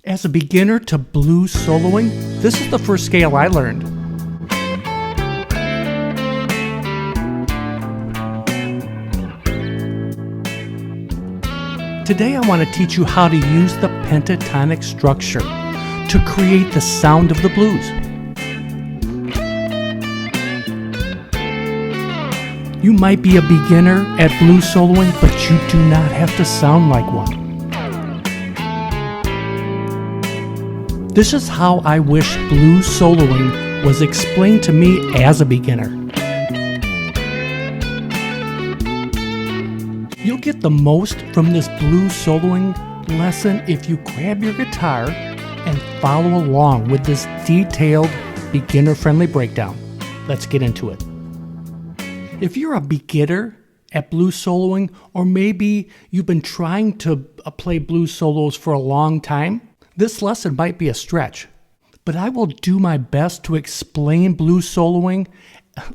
As a beginner to blues soloing, this is the first scale I learned. Today I want to teach you how to use the pentatonic structure to create the sound of the blues. You might be a beginner at blues soloing, but you do not have to sound like one. This is how I wish blues soloing was explained to me as a beginner. You'll get the most from this blues soloing lesson if you grab your guitar and follow along with this detailed, beginner-friendly breakdown. Let's get into it. If you're a beginner at blues soloing, or maybe you've been trying to play blues solos for a long time, this lesson might be a stretch, but I will do my best to explain blues soloing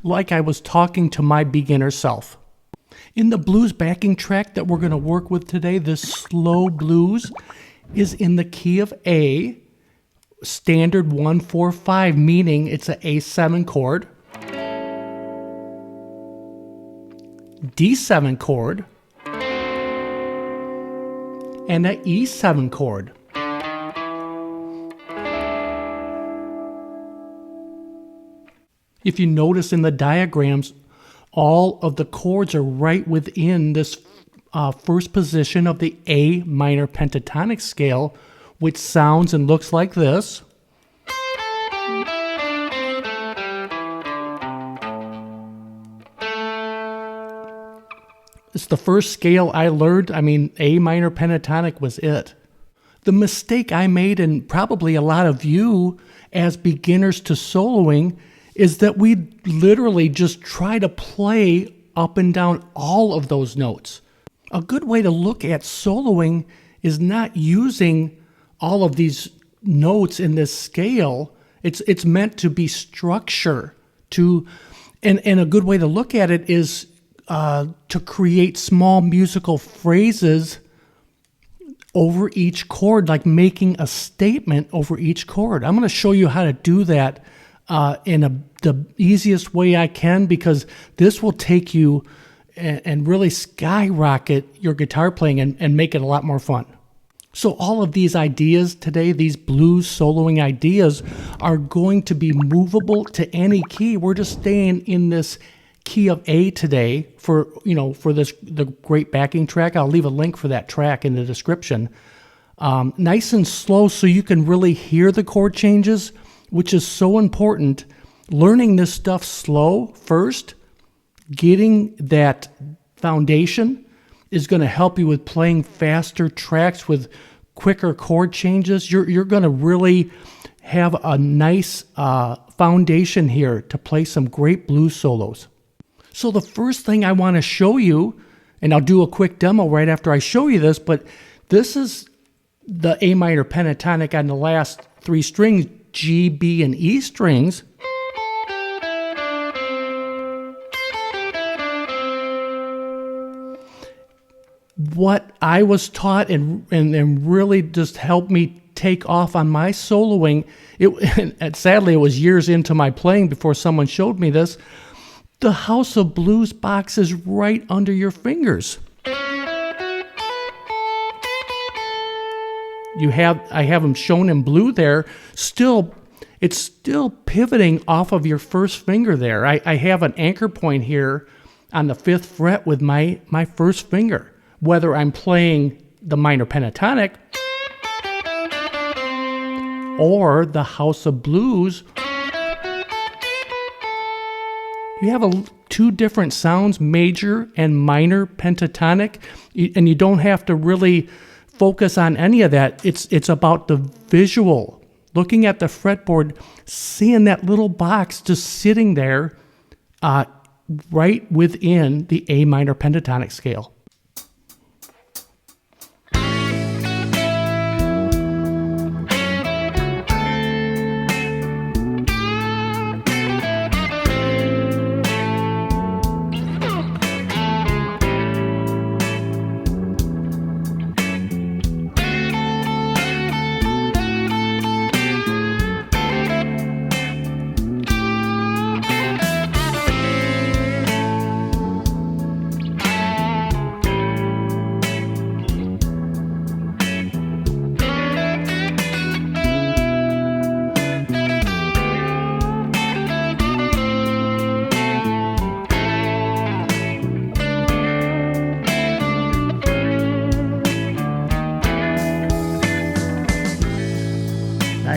like I was talking to my beginner self. In the blues backing track that we're going to work with today, this slow blues is in the key of A, standard 1-4-5, meaning it's an A7 chord, D7 chord, and an E7 chord. If you notice in the diagrams, all of the chords are right within this first position of the A minor pentatonic scale, which sounds and looks like this. It's the first scale I learned. A minor pentatonic was it. The mistake I made, and probably a lot of you as beginners to soloing, is that we literally just try to play up and down all of those notes. A good way to look at soloing is not using all of these notes in this scale. It's meant to be structure. And a good way to look at it is to create small musical phrases over each chord, like making a statement over each chord. I'm going to show you how to do that in the easiest way I can, because this will take you and really skyrocket your guitar playing and make it a lot more fun. So all of these ideas today, these blues soloing ideas, are going to be movable to any key. We're just staying in this key of A today for the great backing track. I'll leave a link for that track in the description. Nice and slow so you can really hear the chord changes, which is so important. Learning this stuff slow first, getting that foundation, is going to help you with playing faster tracks with quicker chord changes. You're going to really have a nice foundation here to play some great blues solos. So the first thing I want to show you, and I'll do a quick demo right after I show you this, but this is the A minor pentatonic on the last three strings, G, B, and E strings. What I was taught and really just helped me take off on my soloing, and sadly it was years into my playing before someone showed me this, the House of Blues box is right under your fingers. I have them shown in blue there. It's still pivoting off of your first finger there. I have an anchor point here on the 5th fret with my first finger. Whether I'm playing the minor pentatonic or the House of Blues, you have two different sounds, major and minor pentatonic, and you don't have to really focus on any of that. It's about the visual, looking at the fretboard, seeing that little box just sitting there right within the A minor pentatonic scale.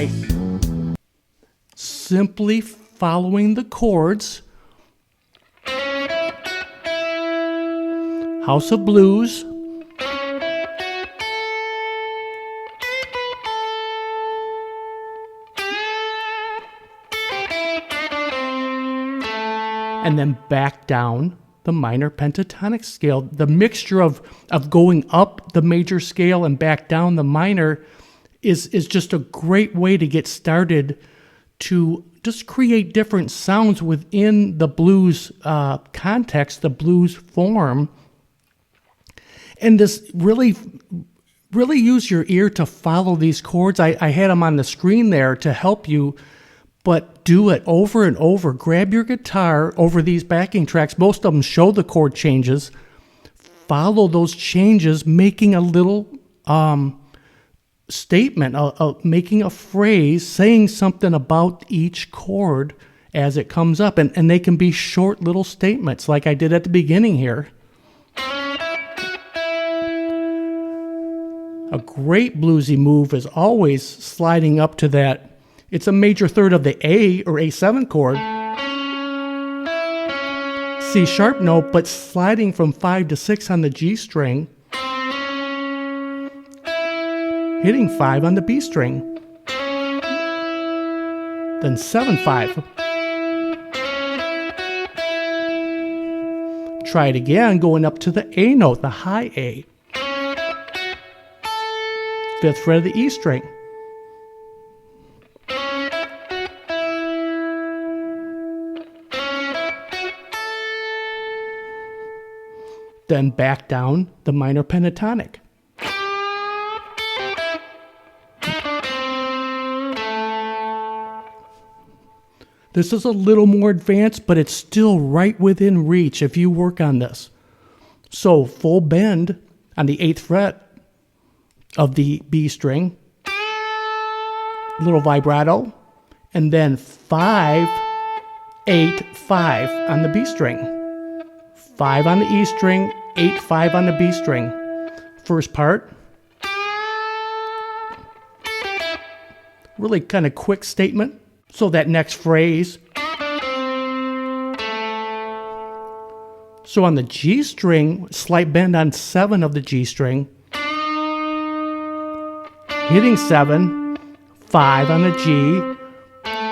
by simply following the chords. House of Blues. And then back down the minor pentatonic scale. The mixture of going up the major scale and back down the minor is just a great way to get started to just create different sounds within the blues context, the blues form. And just really use your ear to follow these chords. I had them on the screen there to help you, but do it over and over. Grab your guitar over these backing tracks. Most of them show the chord changes. Follow those changes, making a little statement, making a phrase, saying something about each chord as it comes up. And they can be short little statements like I did at the beginning here. A great bluesy move is always sliding up to that. It's a major third of the A or A7 chord, C sharp note, but sliding from 5 to 6 on the G string, hitting 5 on the B string, then 7-5. Try it again, going up to the A note, the high A. 5th fret of the E string. Then back down the minor pentatonic. This is a little more advanced, but it's still right within reach if you work on this. So full bend on the 8th fret of the B string, little vibrato, and then 5, 8, 5 on the B string. 5 on the E string, 8, 5 on the B string. First part. Really kind of quick statement. So that next phrase. So on the G string, slight bend on 7 of the G string. Hitting 7, 5 on the G.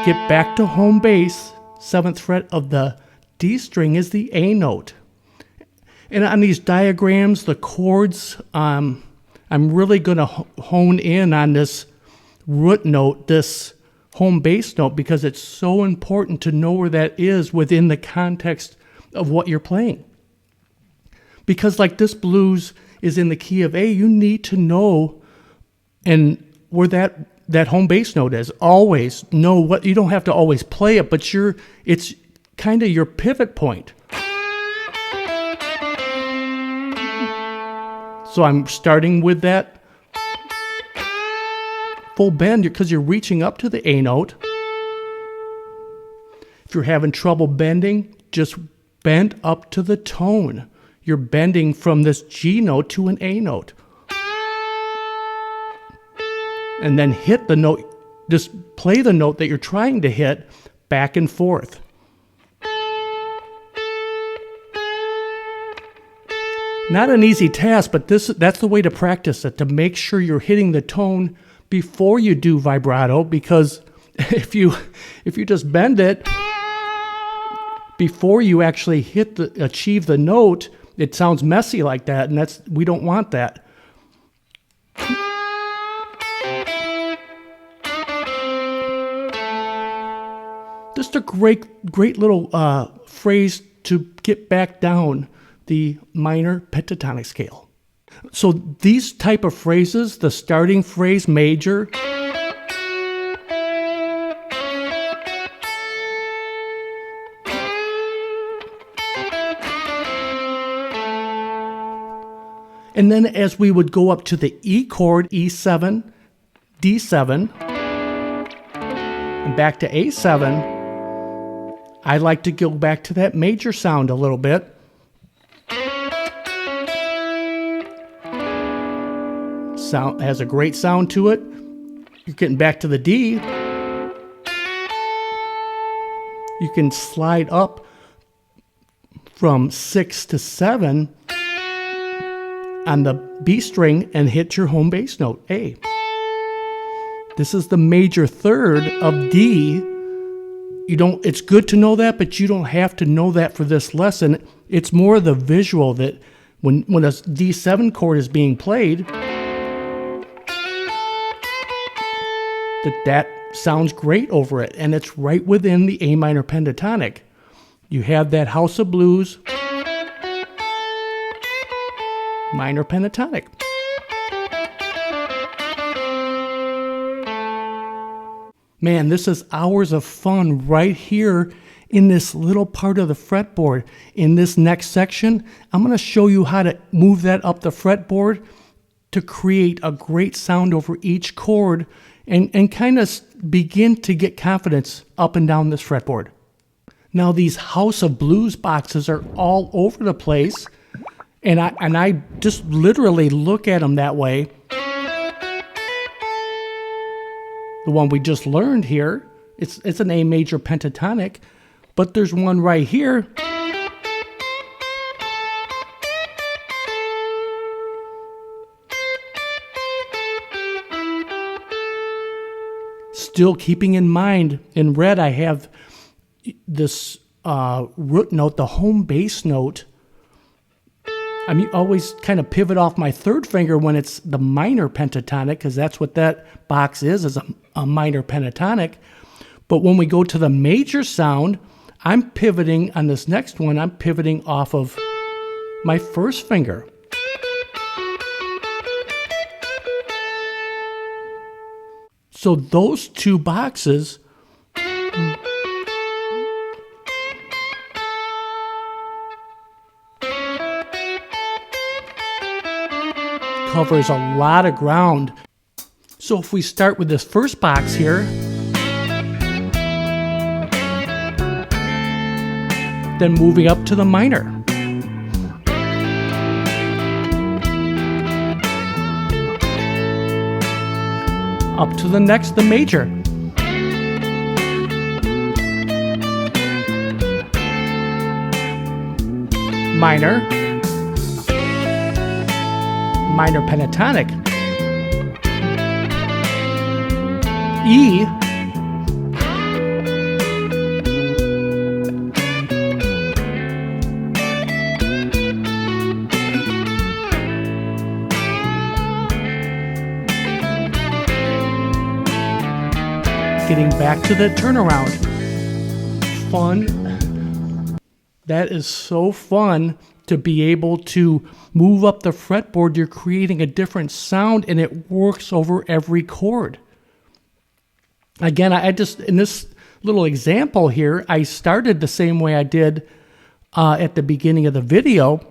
Get back to home base. 7th fret of the D string is the A note. And on these diagrams, the chords, I'm really going to hone in on this root note, this home bass note, because it's so important to know where that is within the context of what you're playing. Because like this blues is in the key of A, you need to know and where that home bass note is. Always know what, you don't have to always play it, but it's kind of your pivot point. So I'm starting with that full bend because you're reaching up to the A note. If you're having trouble bending, just bend up to the tone. You're bending from this G note to an A note. And then hit the note, just play the note that you're trying to hit back and forth. Not an easy task, but that's the way to practice it, to make sure you're hitting the tone before you do vibrato, because if you just bend it before you actually achieve the note, it sounds messy like that, and we don't want that. Just a great little phrase to get back down the minor pentatonic scale. So these type of phrases, the starting phrase major, and then as we would go up to the E chord, E7, D7, and back to A7, I like to go back to that major sound a little bit. Sound has a great sound to it. you're getting back to the D, you can slide up from 6 to 7 on the B string and hit your home bass note, A. This is the major third of D. It's good to know that, but you don't have to know that for this lesson. It's more the visual that when a D7 chord is being played, that sounds great over it, and it's right within the A minor pentatonic. You have that House of Blues minor pentatonic. Man, this is hours of fun right here in this little part of the fretboard. In this next section, I'm going to show you how to move that up the fretboard to create a great sound over each chord and kind of begin to get confidence up and down this fretboard. Now, these House of Blues boxes are all over the place, and I just literally look at them that way. The one we just learned here, it's an A major pentatonic, but there's one right here. Still keeping in mind, in red I have this root note, the home bass note. I always kind of pivot off my third finger when it's the minor pentatonic, because that's what that box is a minor pentatonic. But when we go to the major sound, I'm pivoting on this next one, I'm pivoting off of my first finger. So those two boxes covers a lot of ground. So if we start with this first box here, then moving up to the minor. Up to the next, the major. Minor. Minor pentatonic. E. Getting back to the turnaround. Fun. That is so fun to be able to move up the fretboard. You're creating a different sound and it works over every chord. Again, I just, in this little example here, I started the same way I did at the beginning of the video.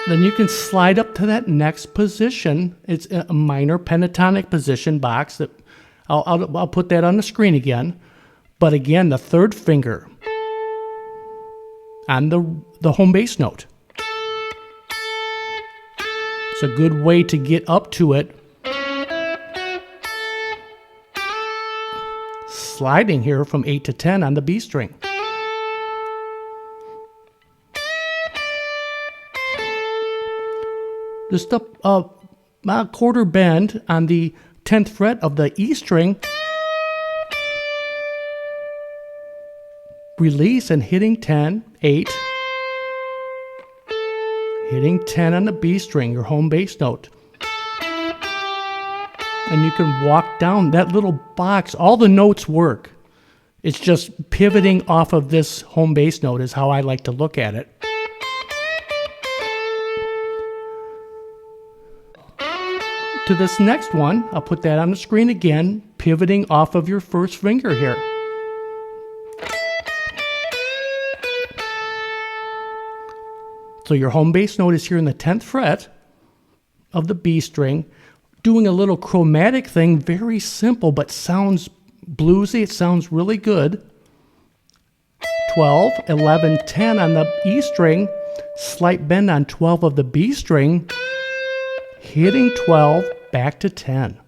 Then you can slide up to that next position. It's a minor pentatonic position box that I'll put that on the screen again. But again, the third finger on the home bass note. It's a good way to get up to it. Sliding here from 8 to 10 on the B string. Just a quarter bend on the 10th fret of the E string. Release and hitting 10, 8. Hitting 10 on the B string, your home bass note. And you can walk down that little box. All the notes work. It's just pivoting off of this home bass note is how I like to look at it. To this next one, I'll put that on the screen again, pivoting off of your first finger here. So your home bass note is here in the 10th fret of the B string, doing a little chromatic thing, very simple, but sounds bluesy. It sounds really good. 12, 11, 10 on the E string, slight bend on 12 of the B string, hitting 12 back to 10.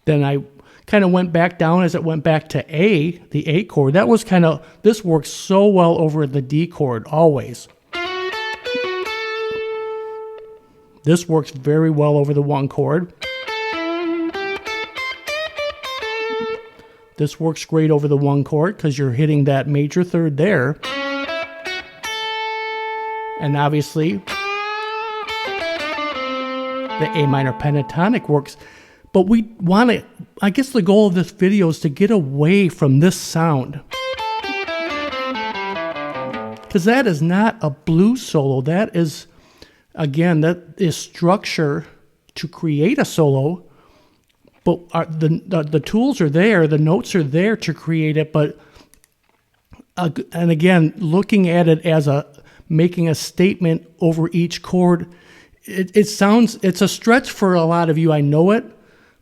Then I kind of went back down as it went back to A, the A chord. That was kind of, this works so well over the D chord, always. This works very well over the 1 chord. This works great over the 1 chord because you're hitting that major third there. And obviously, the A minor pentatonic works. But we want to, I guess the goal of this video is to get away from this sound. Because that is not a blues solo. That is, again, that is structure to create a solo. But the tools are there, the notes are there to create it. But, and again, looking at it as making a statement over each chord, it sounds, it's a stretch for a lot of you, I know it.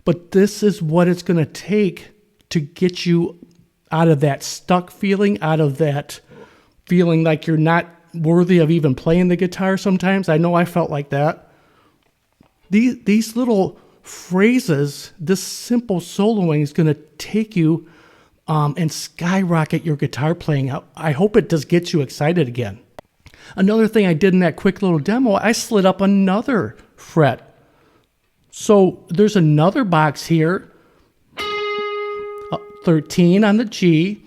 But this is what it's going to take to get you out of that stuck feeling, out of that feeling like you're not worthy of even playing the guitar sometimes. I know I felt like that. These little phrases, this simple soloing is going to take you and skyrocket your guitar playing. I hope it does get you excited again. Another thing I did in that quick little demo, I slid up another fret. So there's another box here, 13 on the G,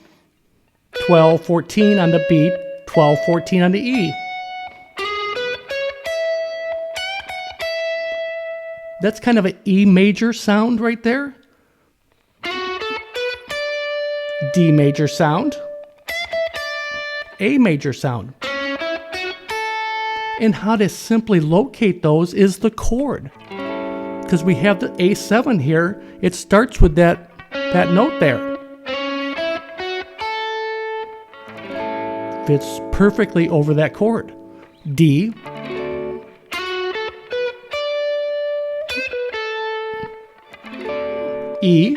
12, 14 on the B, 12, 14 on the E. That's kind of an E major sound right there. D major sound. A major sound. And how to simply locate those is the chord. Because we have the A7 here, it starts with that note there. Fits perfectly over that chord. D. E.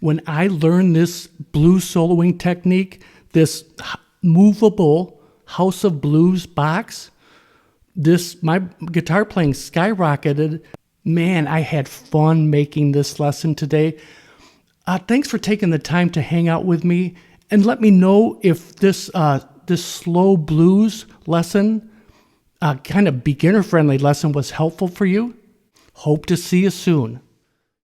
When I learned this blues soloing technique, this movable House of Blues box, my guitar playing skyrocketed. Man, I had fun making this lesson today. Thanks for taking the time to hang out with me, and let me know if this slow blues lesson, kind of beginner-friendly lesson, was helpful for you. Hope to see you soon.